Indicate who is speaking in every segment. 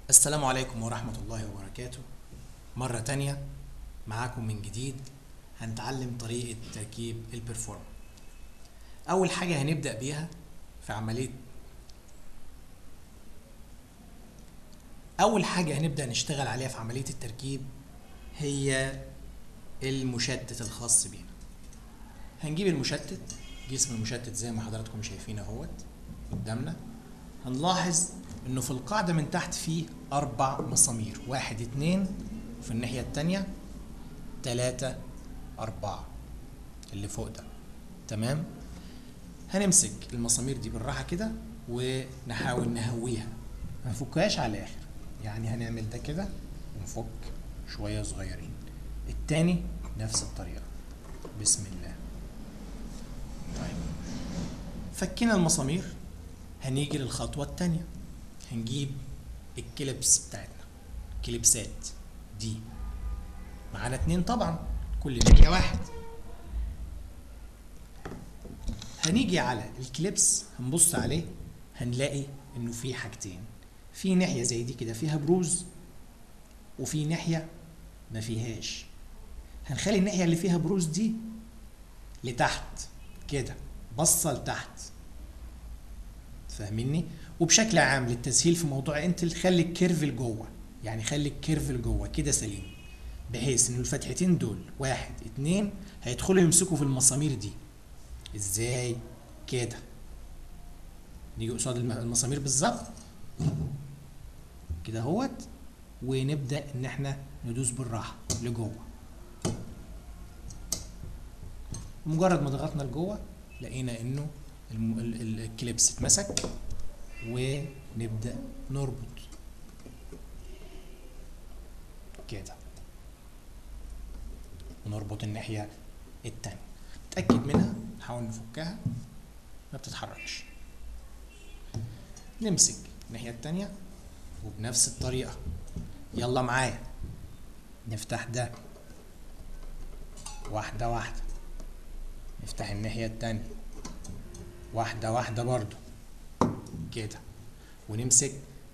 Speaker 1: السلام عليكم ورحمة الله وبركاته. مرة تانية معاكم من جديد هنتعلم طريقة تركيب البرفورم. أول حاجة هنبدأ بيها في أول حاجة هنبدأ نشتغل عليها في عملية التركيب هي المشتت الخاص بينا. هنجيب المشتت، جسم المشتت زي ما حضراتكم شايفين اهوت قدامنا. هنلاحظ انه في القاعدة من تحت فيه 4 مسامير، 1 2 وفي الناحية التانية 3 4 اللي فوق ده. تمام. هنمسك المسامير دي بالراحة كده ونحاول نهويها، ما نفكهاش على الاخر. يعني هنعمل ده كده ونفك شوية صغيرين، التاني نفس الطريقة. بسم الله. طيب فكينا المسامير، هنيجي للخطوة التانية. هنجيب الكليبس بتاعتنا، الكليبسات دي معانا 2 طبعا، كل ناحية 1. هنيجي على الكليبس هنبص عليه، هنلاقي انه في حاجتين. في ناحية زي دي كده فيها بروز، وفي ناحية ما فيهاش. هنخلي الناحية اللي فيها بروز دي لتحت كده، بصة لتحت. فاهميني؟ وبشكل عام للتسهيل في موضوع انتل خلي الكيرف لجوه، يعني خلي الكيرف لجوه كده سليم، بحيث ان الفتحتين دول 1 2 هيدخلوا يمسكوا في المسامير دي. ازاي؟ كده نيجي قصاد المسامير بالظبط كده اهوت، ونبدا ان احنا ندوس بالراحه لجوه. مجرد ما ضغطنا لجوه لقينا انه الكليبس اتمسك، ونبدا نربط كده، ونربط الناحيه التانيه. نتاكد منها، نحاول نفكها ما بتتحركش. نمسك الناحيه التانيه وبنفس الطريقه. يلا معايا نفتح ده واحده واحده، نفتح الناحيه التانيه واحده واحده برضو كده، ونمسك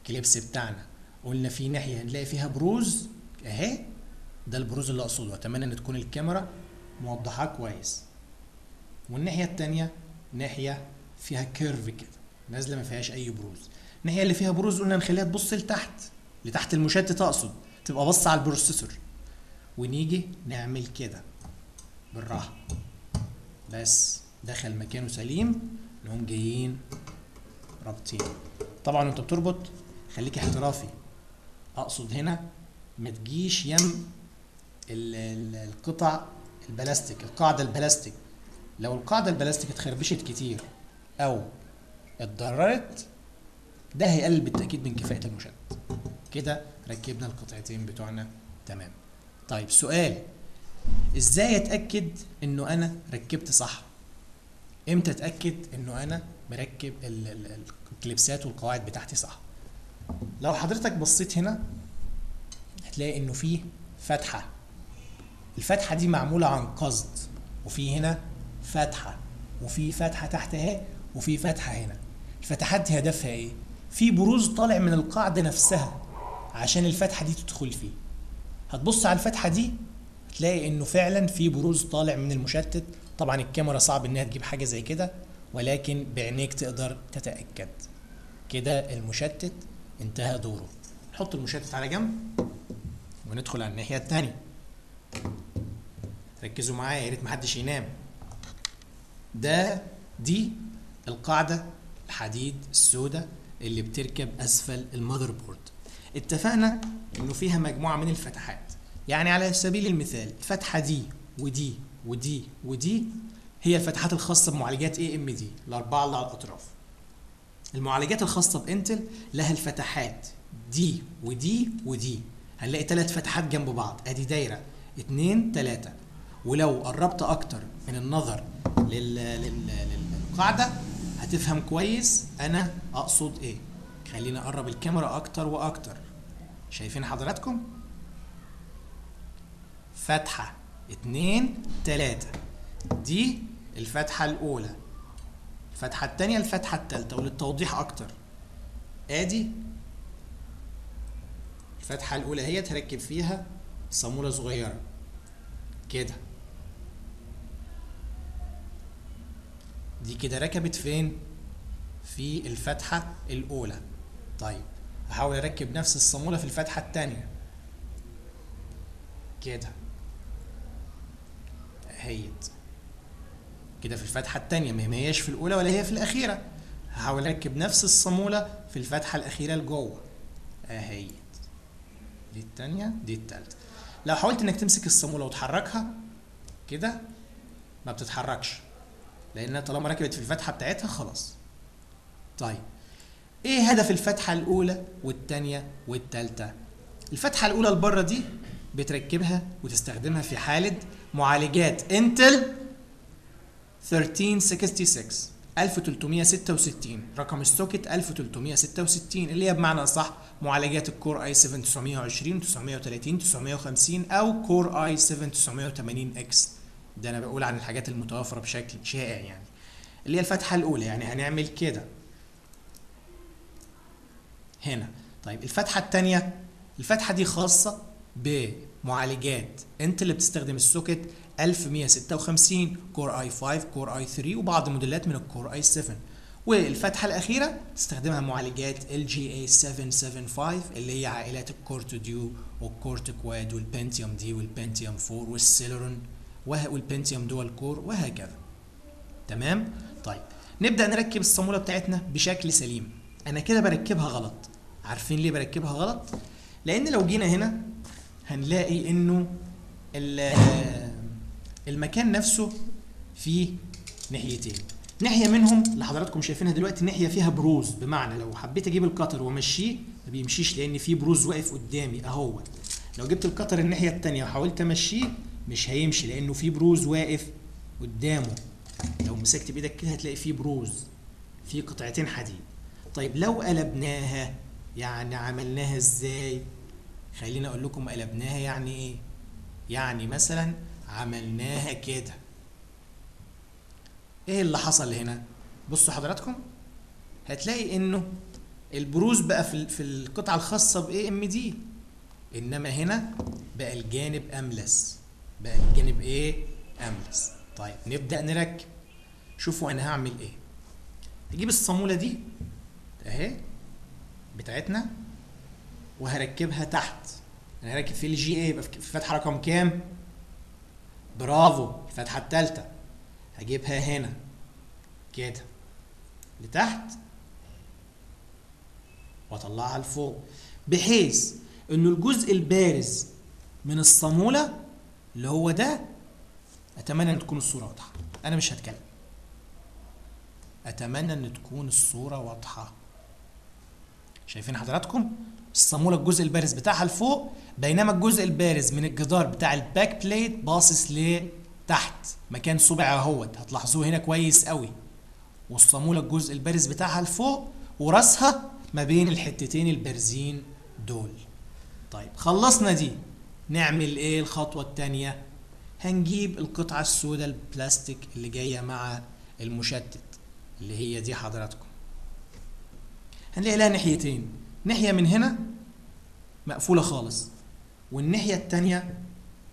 Speaker 1: كليبس بتاعنا. قلنا في ناحيه هنلاقي فيها بروز اهي، ده البروز اللي اقصده. اتمنى ان تكون الكاميرا موضحاه كويس. والناحيه التانيه ناحيه فيها كيرف كده نازله ما فيهاش اي بروز. الناحيه اللي فيها بروز قلنا نخليها تبص لتحت المشتت، اقصد تبقى بص على البروسيسور. ونيجي نعمل كده بالراحه، بس دخل مكانه سليم، نقوم جايين رابطين. طبعا وانت بتربط خليك احترافي، اقصد هنا ما تجيش يم القطع البلاستيك، القاعده البلاستيك. لو القاعده البلاستيك اتخربشت كتير او اتضررت، ده هيقلل بالتاكيد من كفاءه المشتت. كده ركبنا القطعتين بتوعنا تمام. طيب سؤال، ازاي اتاكد انه انا ركبت صح؟ امتى اتاكد انه انا مركب الكليبسات والقواعد بتاعتي صح؟ لو حضرتك بصيت هنا هتلاقي انه فيه فتحه، الفتحه دي معموله عن قصد، وفي هنا فتحه، وفي فتحه تحت اهي، وفي فتحه هنا. الفتحات دي هدفها ايه؟ في بروز طالع من القاعده نفسها عشان الفتحه دي تدخل فيه. هتبص على الفتحه دي هتلاقي انه فعلا في بروز طالع من المشتت. طبعا الكاميرا صعب انها تجيب حاجه زي كده، ولكن بعينيك تقدر تتاكد. كده المشتت انتهى دوره. نحط المشتت على جنب وندخل على الناحيه الثانيه. ركزوا معايا، يا ريت محدش ينام. دي القاعده الحديد السوداء اللي بتركب اسفل المذر بورد. اتفقنا انه فيها مجموعه من الفتحات. يعني على سبيل المثال الفتحه دي ودي ودي ودي هي الفتحات الخاصه بمعالجات AMD الاربعه اللي على الاطراف. المعالجات الخاصه بانتل لها الفتحات دي ودي ودي. هنلاقي 3 فتحات جنب بعض، ادي دايره 2 3. ولو قربت اكتر من النظر للقاعده هتفهم كويس انا اقصد ايه. خلينا اقرب الكاميرا اكتر واكتر. شايفين حضراتكم؟ فتحة 2 3 دي الفتحة الأولى، الفتحة التانية الفتحة التالتة. وللتوضيح أكتر، آدي الفتحة الأولى هي هركب فيها صامولة صغيرة كده. دي كده ركبت فين؟ في الفتحة الأولى. طيب هحاول أركب نفس الصامولة في الفتحة التانية كده اهيت كده في الفتحة التانية، ما هياش في الأولى ولا هي في الأخيرة. هحاول أركب نفس الصامولة في الفتحة الأخيرة لجوه اهيت. دي التانية دي التالتة. لو حاولت إنك تمسك الصامولة وتحركها كده ما بتتحركش، لأنها طالما ركبت في الفتحة بتاعتها خلاص. طيب إيه هدف الفتحة الأولى والتانية والتالتة؟ الفتحة الأولى لبره دي بتركبها وتستخدمها في حالة معالجات انتل 1366 رقم السوكت 1366 اللي هي بمعنى اصح معالجات الكور اي 7 920 930 950 او كور اي 7 980 اكس. ده انا بقول عن الحاجات المتوفره بشكل شائع يعني، اللي هي الفتحه الاولى. يعني هنعمل كده هنا. طيب الفتحه الثانيه، الفتحه دي خاصه بمعالجات انت اللي بتستخدم السوكت 1156 كور اي 5 كور اي 3 وبعض موديلات من الكور اي 7. والفتحه الاخيره تستخدمها معالجات ال جي اي 775 اللي هي عائلات الكورت ديو والكورت كواد والبنتيوم دي والبنتيوم 4 والسيلرون والبنتيوم دول كور وهكذا. تمام؟ طيب نبدا نركب الصاموله بتاعتنا بشكل سليم. انا كده بركبها غلط. عارفين ليه بركبها غلط؟ لان لو جينا هنا هنلاقي انه المكان نفسه فيه ناحيتين. ناحيه منهم اللي حضراتكم شايفينها دلوقتي ناحيه فيها بروز، بمعنى لو حبيت اجيب القطر وامشيه ما بيمشيش لان في بروز واقف قدامي اهو. لو جبت القطر الناحيه الثانيه وحاولت امشيه مش هيمشي لانه في بروز واقف قدامه. لو مسكت بايدك كده هتلاقي فيه بروز، في قطعتين حديد. طيب لو قلبناها يعني عملناها ازاي؟ خليني اقول لكم قلبناها يعني ايه. يعني مثلا عملناها كده. ايه اللي حصل هنا؟ بصوا حضراتكم هتلاقي انه البروز بقى في القطعه الخاصه باي ام دي، انما هنا بقى الجانب املس. بقى الجانب ايه؟ املس. طيب نبدا نركب. شوفوا انا هعمل ايه. هجيب الصاموله دي اهي بتاعتنا وهركبها تحت. انا هركب في الجي اي يبقى في فتحه رقم كام؟ برافو، الفتحه الثالثه. هجيبها هنا كده لتحت واطلعها لفوق، بحيث انه الجزء البارز من الصاموله اللي هو ده، اتمنى ان تكون الصوره واضحه. انا مش هتكلم، اتمنى ان تكون الصوره واضحه. شايفين حضراتكم الصاموله الجزء البارز بتاعها لفوق، بينما الجزء البارز من الجدار بتاع الباك بليت باصص لتحت مكان صبع اهوت. هتلاحظوه هنا كويس قوي. والصاموله الجزء البارز بتاعها لفوق وراسها ما بين الحتتين البارزين دول. طيب خلصنا دي، نعمل ايه الخطوه الثانيه؟ هنجيب القطعه السوداء البلاستيك اللي جايه مع المشتت اللي هي دي حضراتكم. هنلاقي لها ناحيتين، ناحيه من هنا مقفوله خالص، والناحيه الثانيه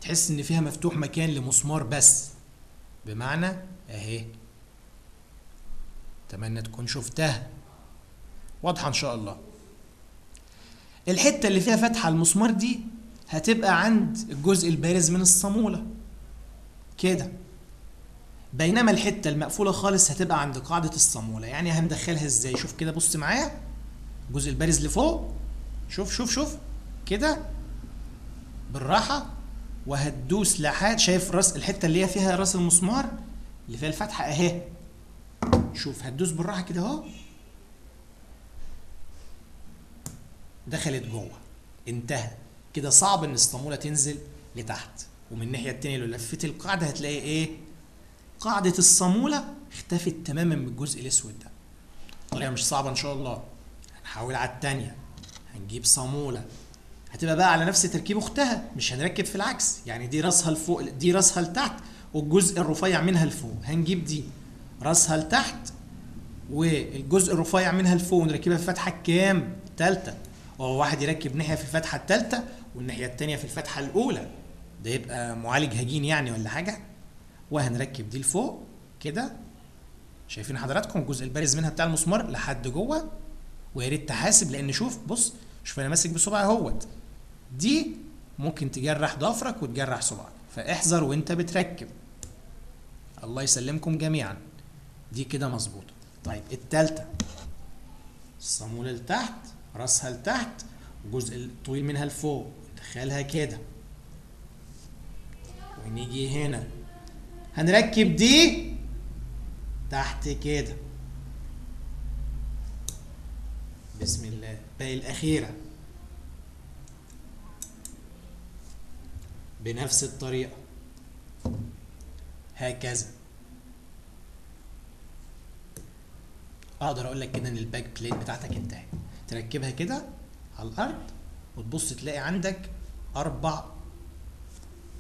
Speaker 1: تحس ان فيها مفتوح مكان لمسمار بس، بمعنى اهي. اتمنى تكون شفتها واضحه ان شاء الله. الحته اللي فيها فتحه المسمار دي هتبقى عند الجزء البارز من الصاموله كده، بينما الحته المقفوله خالص هتبقى عند قاعده الصاموله. يعني هندخلها ازاي؟ شوف كده، بص معايا الجزء البارز لفوق. شوف شوف شوف كده بالراحه، وهتدوس لحد شايف راس الحته اللي هي فيها راس المسمار اللي فيها الفتحه اهي. شوف هتدوس بالراحه كده اهو، دخلت جوه، انتهى كده. صعب ان الصاموله تنزل لتحت. ومن الناحيه الثانيه لو لفيت القاعده هتلاقي ايه؟ قاعده الصاموله اختفت تماما من الجزء الاسود ده. طريقه مش صعبه ان شاء الله. هنحاول على الثانيه. هنجيب صاموله هتبقى بقى على نفس تركيب اختها، مش هنركب في العكس. يعني دي راسها لفوق، دي راسها لتحت، والجزء الرفيع منها لفوق. هنجيب دي راسها لتحت والجزء الرفيع منها لفوق ونركبها في فتحه كام؟ ثالثه. هو واحد يركب ناحيه في الفتحه الثالثه والناحيه الثانيه في الفتحه الاولى، ده يبقى معالج هجين يعني ولا حاجه. وهنركب دي لفوق كده، شايفين حضراتكم الجزء البارز منها بتاع المسمار لحد جوه. ويا ريت تحاسب، لان شوف شوف انا ماسك بصبعي اهوت، دي ممكن تجرح ضفرك وتجرح صبعك، فاحذر وانت بتركب. الله يسلمكم جميعا. دي كده مظبوطه. طيب التالتة، الصامولة لتحت، راسها لتحت، الجزء الطويل منها لفوق، ندخلها كده ونيجي هنا هنركب دي تحت كده. بسم الله. باقي الأخيرة بنفس الطريقة هكذا. اقدر اقول لك كده ان الباك بليت بتاعتك انتهت. تركبها كده على الارض وتبص تلاقي عندك 4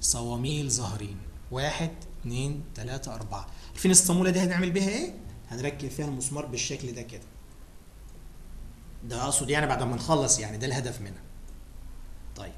Speaker 1: صواميل ظاهرين، 1 2 3 4. عارفين الصامولة دي هنعمل بيها ايه؟ هنركب فيها المسمار بالشكل ده كده. ده اقصد يعني بعد ما نخلص، يعني ده الهدف منها. طيب